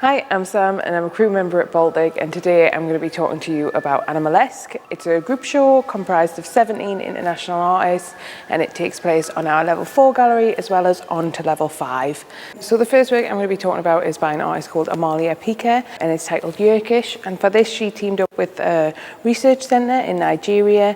Hi, I'm Sam and I'm a crew member at BALTIC, and today I'm going to be talking to you about Animalesque. It's a group show comprised of 17 international artists and it takes place on our level 4 gallery as well as on to level 5. So the first work I'm going to be talking about is by an artist called Animalesque and it's titled Yerkish, and for this she teamed up with a research centre in Nigeria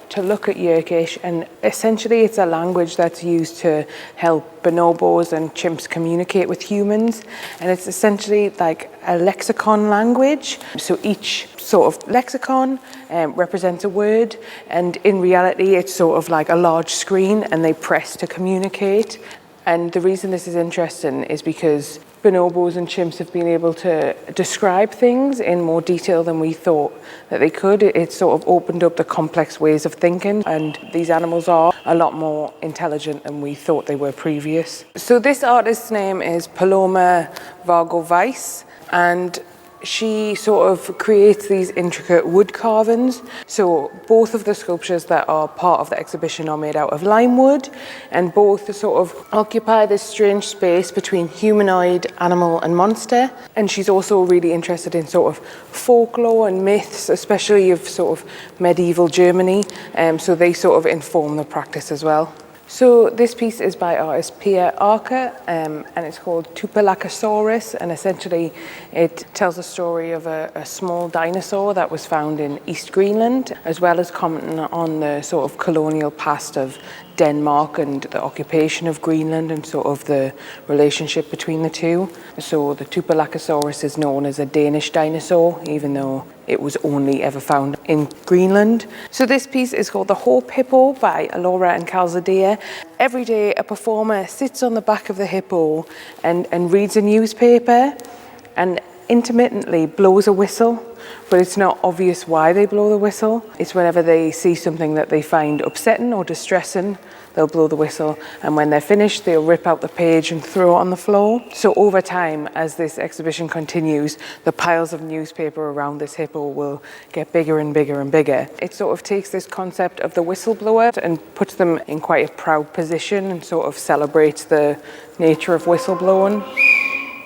to look at Yerkish, and essentially it's a language that's used to help bonobos and chimps communicate with humans, and it's essentially like a lexicon language. So each sort of lexicon represents a word, and in reality it's sort of like a large screen and they press to communicate. And the reason this is interesting is because bonobos and chimps have been able to describe things in more detail than we thought that they could. It sort of opened up the complex ways of thinking, and these animals are a lot more intelligent than we thought they were previous. So this artist's name is Paloma Varga, and she sort of creates these intricate wood carvings. So both of the sculptures that are part of the exhibition are made out of lime wood, and both sort of occupy this strange space between humanoid, animal and monster. And she's also really interested in sort of folklore and myths, especially of sort of medieval Germany, so they sort of inform the practice as well. So this piece is by artist Pierre Arca, and it's called Tupelacosaurus, and essentially it tells a story of a small dinosaur that was found in East Greenland, as well as commenting on the sort of colonial past of Denmark and the occupation of Greenland and sort of the relationship between the two. So the Tupelacosaurus is known as a Danish dinosaur, even though it was only ever found in Greenland. So this piece is called The Hope Hippo by Laura and Calzadilla. Every day a performer sits on the back of the hippo and reads a newspaper and intermittently blows a whistle, but it's not obvious why they blow the whistle. It's whenever they see something that they find upsetting or distressing, they'll blow the whistle, and when they're finished they'll rip out the page and throw it on the floor. So over time, as this exhibition continues, the piles of newspaper around this hippo will get bigger and bigger and bigger. It sort of takes this concept of the whistleblower and puts them in quite a proud position and sort of celebrates the nature of whistleblowing.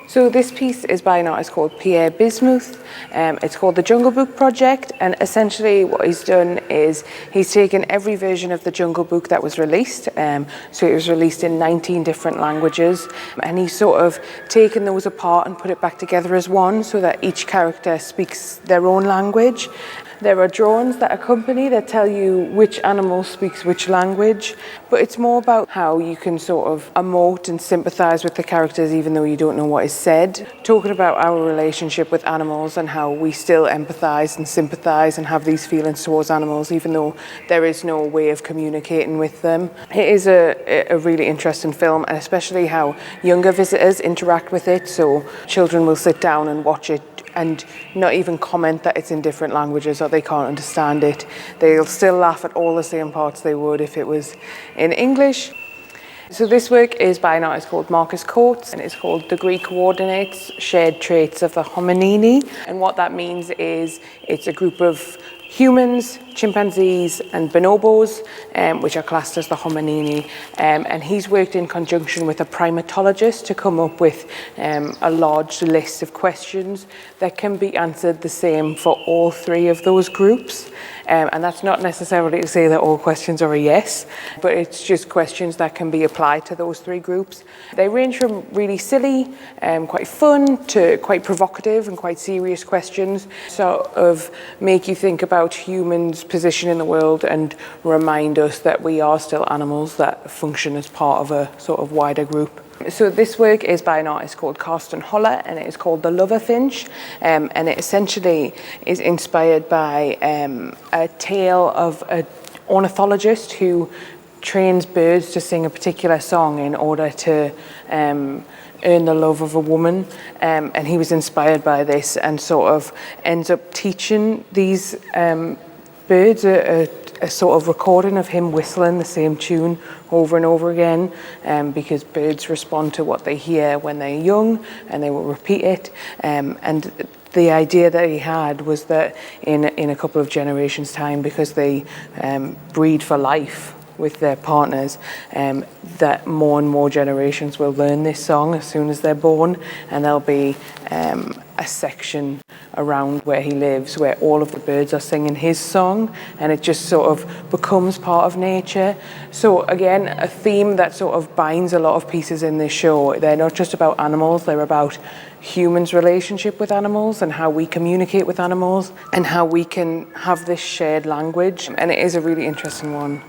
So this piece is by an artist called Pierre Bismuth. It's called the Jungle Book Project, and essentially what he's done is he's taken every version of the Jungle Book that was released, so it was released in 19 different languages, and he's sort of taken those apart and put it back together as one so that each character speaks their own language. There are drawings that accompany that tell you which animal speaks which language, but it's more about how you can sort of emote and sympathise with the characters even though you don't know what is said. Talking about our relationship with animals and how we still empathise and sympathise and have these feelings towards animals even though there is no way of communicating with them. It is a really interesting film, and especially how younger visitors interact with it. So children will sit down and watch it and not even comment that it's in different languages or they can't understand it. They'll still laugh at all the same parts they would if it was in English. So this work is by an artist called Marcus Quartz, and it's called The Greek Coordinates, Shared Traits of the Hominini. And what that means is it's a group of humans, chimpanzees and bonobos, which are classed as the hominini, and he's worked in conjunction with a primatologist to come up with a large list of questions that can be answered the same for all three of those groups. And that's not necessarily to say that all questions are a yes, but it's just questions that can be applied to those three groups. They range from really silly, quite fun, to quite provocative and quite serious questions, sort of make you think about humans' position in the world and remind us that we are still animals that function as part of a sort of wider group. So this work is by an artist called Caston Holler, and it is called The Lover Finch, and it essentially is inspired by a tale of an ornithologist who trains birds to sing a particular song in order to earn the love of a woman, and he was inspired by this and sort of ends up teaching these birds a sort of recording of him whistling the same tune over and over again, because birds respond to what they hear when they're young and they will repeat it, and the idea that he had was that in a couple of generations time, because they breed for life, with their partners, that more and more generations will learn this song as soon as they're born, and there'll be a section around where he lives where all of the birds are singing his song, and it just sort of becomes part of nature. So again, a theme that sort of binds a lot of pieces in this show. They're not just about animals, they're about humans' relationship with animals and how we communicate with animals and how we can have this shared language, and it is a really interesting one.